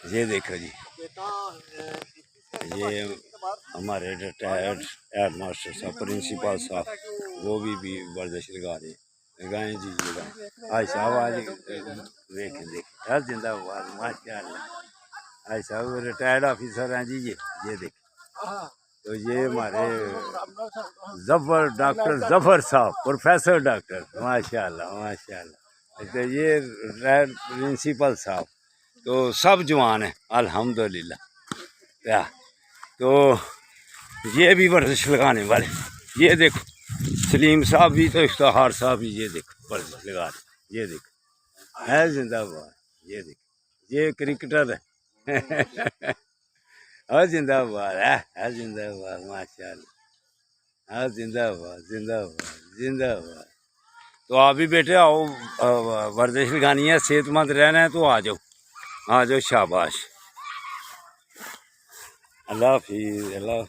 یہ دیکھو جی، یہ ہمارے ریٹائرڈ ہیڈ ماسٹر صاحب پرنسپل صاحب وہ بھی ورزش لگا رہے ہیں، لگائیں جی لگائیں۔ آج صاحب آج دیکھیں ہر زندہ باد ماشاء اللہ۔ آج صاحب ریٹائرڈ آفیسر ہیں جی، یہ دیکھیں تو یہ ہمارے ڈاکٹر ظفر صاحب پروفیسر ڈاکٹر ماشاء اللہ ماشاء اللہ۔ تو یہ پرنسپل صاحب تو سب جوان ہیں الحمدللہ۔ تو یہ بھی ورزش لگانے والے، یہ دیکھو سلیم صاحب بھی تو افتخار صاحب بھی، یہ دیکھو ورزش لگا رہے، یہ دیکھو ہے زندہ باد، یہ دیکھو یہ کرکٹر ہے اور زندہ باد ہے زندہ باد ماشاء اللہ، ہاں زندہ باد زندہ باد زندہ باد۔ تو آپ بھی بیٹے آؤ، ورزش لگانی ہے، صحت مند رہنا ہے تو آ جاؤ شاباش۔ اللہ حافظ اللہ حافظ۔